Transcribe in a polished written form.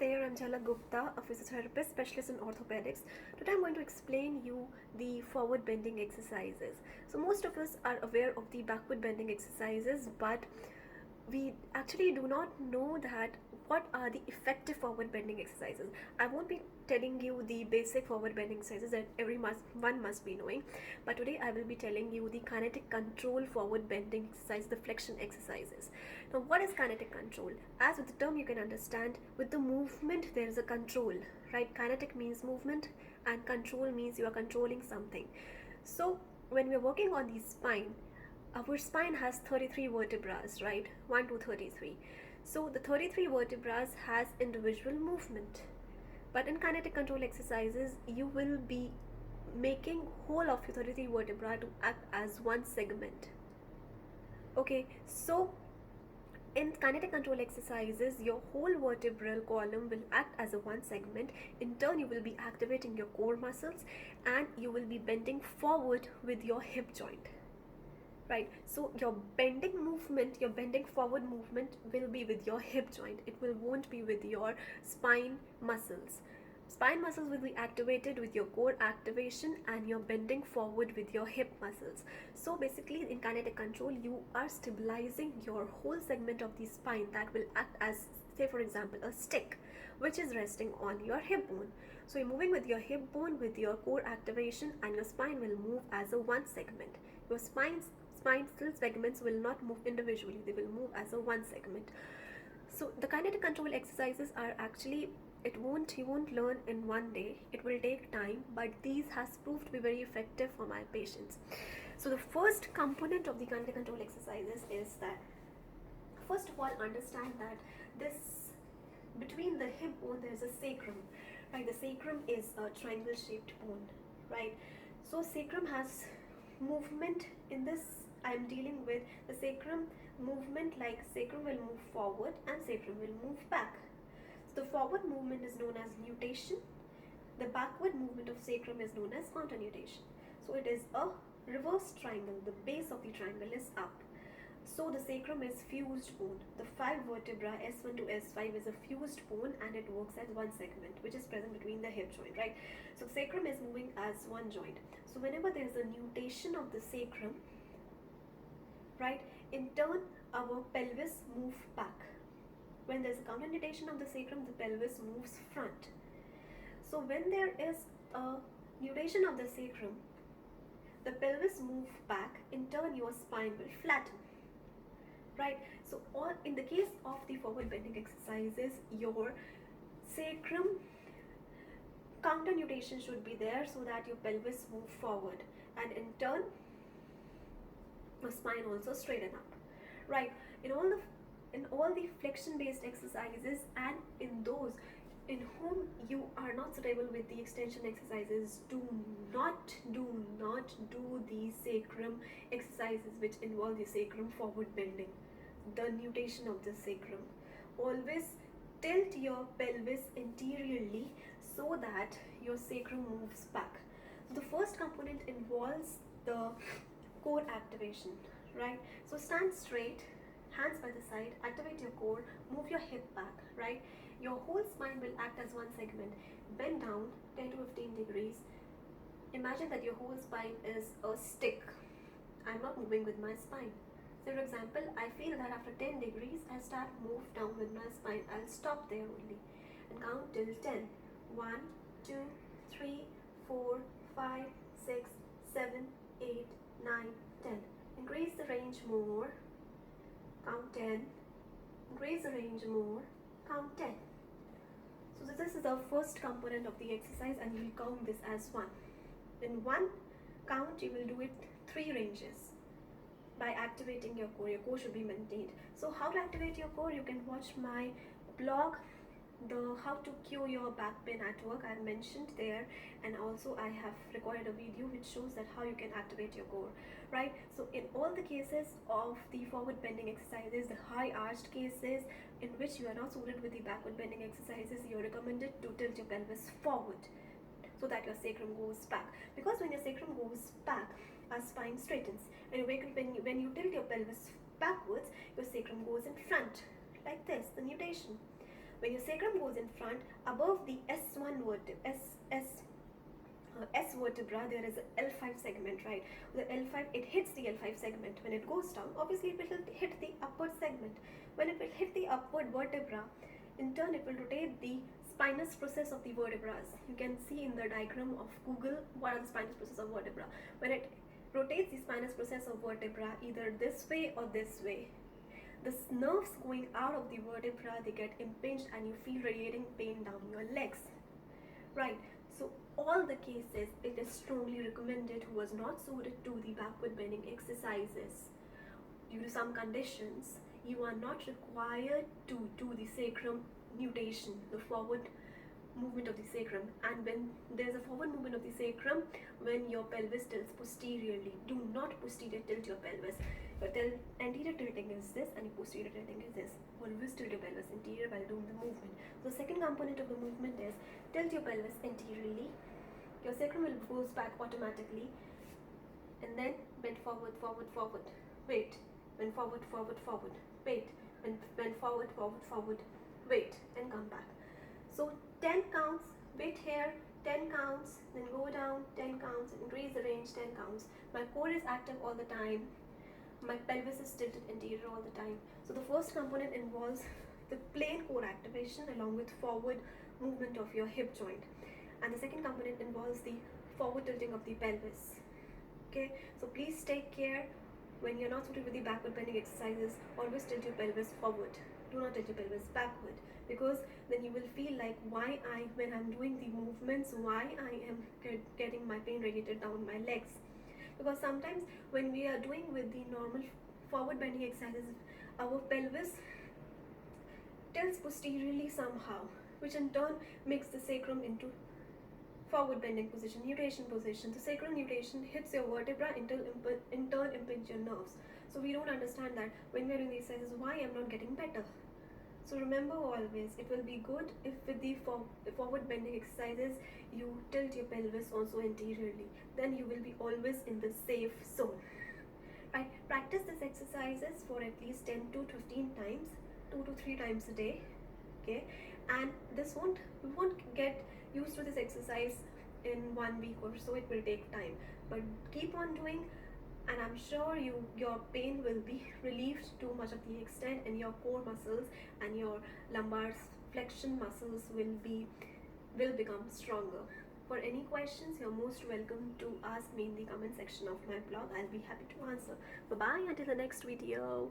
there, I'm Jhala Gupta, a physiotherapist specialist in orthopedics. Today I'm going to explain you the forward bending exercises. So most of us are aware of the backward bending exercises, but we actually do not know that what are the effective forward bending exercises. I won't be telling you the basic forward bending exercises that one must be knowing, but today I will be telling you the kinetic control forward bending exercise, the flexion exercises. Now what is kinetic control? As with the term you can understand, with the movement there is a control, right? Kinetic means movement and control means you are controlling something. So when we are working on the spine, our spine has 33 vertebrae, right? 1 to 33. So the 33 vertebrae has individual movement. But in kinetic control exercises, you will be making whole of your 33 vertebrae to act as one segment. Okay, so in kinetic control exercises, your whole vertebral column will act as a one segment. In turn, you will be activating your core muscles and you will be bending forward with your hip joint. Right, so your bending forward movement will be with your hip joint. It won't be with your spine muscles. Spine muscles will be activated with your core activation and you're bending forward with your hip muscles. So basically in kinetic control, you are stabilizing your whole segment of the spine that will act as, say for example, a stick which is resting on your hip bone. So you're moving with your hip bone with your core activation and your spine will move as a one segment. Your spine segments will not move individually, they will move as a one segment. So the kinetic control exercises are actually, you won't learn in one day, it will take time, but these has proved to be very effective for my patients. So the first component of the kinetic control exercises is that, first of all, understand that this, between the hip bone there is a sacrum, right? The sacrum is a triangle shaped bone, right? So sacrum has movement. In this I am dealing with the sacrum movement, like sacrum will move forward and sacrum will move back. So the forward movement is known as nutation. The backward movement of sacrum is known as counternutation. So it is a reverse triangle. The base of the triangle is up. So the sacrum is fused bone. The 5 vertebra S1 to S5 is a fused bone and it works as one segment which is present between the hip joint, right? So sacrum is moving as one joint. So whenever there is a nutation of the sacrum, right, in turn our pelvis moves back. When there is a counter nutation of the sacrum, the pelvis moves front. So when there is a nutation of the sacrum, the pelvis moves back, in turn your spine will flatten. Right, so or in the case of the forward bending exercises, your sacrum counter nutation should be there so that your pelvis move forward and in turn your spine also straighten up. Right, in all the flexion based exercises and in those in whom you are not suitable with the extension exercises, do not do the sacrum exercises which involve the sacrum forward bending, the nutation of the sacrum. Always tilt your pelvis anteriorly so that your sacrum moves back. So the first component involves the core activation, right? So stand straight, hands by the side, activate your core, move your hip back, right? Your whole spine will act as one segment. Bend down 10 to 15 degrees. Imagine that your whole spine is a stick. I'm not moving with my spine. So for example, I feel that after 10 degrees, I start move down with my spine. I'll stop there only and count till 10. 1, 2, 3, 4, 5, 6, 7, 8, 9, 10. Increase the range more. Count 10. Increase the range more. Count 10. So this is the first component of the exercise and you will count this as 1. In one count, you will do it 3 ranges by activating your core. Your core should be maintained. So how to activate your core? You can watch my blog, the how to cure your back pain at work. I mentioned there, and also I have recorded a video which shows that how you can activate your core, right? So in all the cases of the forward bending exercises, the high arched cases in which you are not suited with the backward bending exercises, you are recommended to tilt your pelvis forward so that your sacrum goes back, because when your sacrum goes back, our spine straightens, and when you tilt your pelvis backwards, your sacrum goes in front like this, the nutation. When your sacrum goes in front, above the S1 S vertebra, there is a L5 segment, right? The L5, it hits the L5 segment. When it goes down, obviously it will hit the upward segment. When it will hit the upward vertebra, in turn it will rotate the spinous process of the vertebrae. You can see in the diagram of Google what are the spinous process of vertebra. When it rotates the spinous process of vertebra either this way or this way, the nerves going out of the vertebra, they get impinged and you feel radiating pain down your legs, right? So all the cases, it is strongly recommended who was not suited to the backward bending exercises due to some conditions. You are not required to do the sacrum nutation, the forward movement of the sacrum. And when there's a forward movement of the sacrum, when your pelvis tilts posteriorly, do not posterior tilt your pelvis. Your anterior tilting is this and your posterior tilting is this. Always tilt your pelvis interior while doing the movement. So the second component of the movement is tilt your pelvis anteriorly. Your sacrum will goes back automatically, and then bend forward, forward, forward. Wait. Bend forward, forward, forward. Wait. Bend forward, forward, forward. Wait, and come back. So 10 counts, wait here, 10 counts, then go down, 10 counts, increase the range, 10 counts. My core is active all the time. My pelvis is tilted anterior all the time. So the first component involves the plain core activation along with forward movement of your hip joint. And the second component involves the forward tilting of the pelvis. Okay, so please take care. When you're not suited with the backward bending exercises, always tilt your pelvis forward. Do not tilt your pelvis backward, because then you will feel like when I'm doing the movements, why I am getting my pain radiated down my legs. Because sometimes when we are doing with the normal forward bending exercises, our pelvis tilts posteriorly somehow, which in turn makes the sacrum into forward bending position, nutation position. The sacral nutation hits your vertebra, in turn impinge your nerves. So we don't understand that when we are doing the exercises, why I'm not getting better. So remember always, it will be good if with the forward bending exercises, you tilt your pelvis also anteriorly. Then you will be always in the safe zone. Right? Practice these exercises for at least 10 to 15 times, 2 to 3 times a day. Okay, and you won't get used to this exercise in 1 week or so. It will take time, but keep on doing, and I'm sure your pain will be relieved to much of the extent, and your core muscles and your lumbar flexion muscles will become stronger. For any questions, you're most welcome to ask me in the comment section of my blog. I'll be happy to answer. Bye bye until the next video.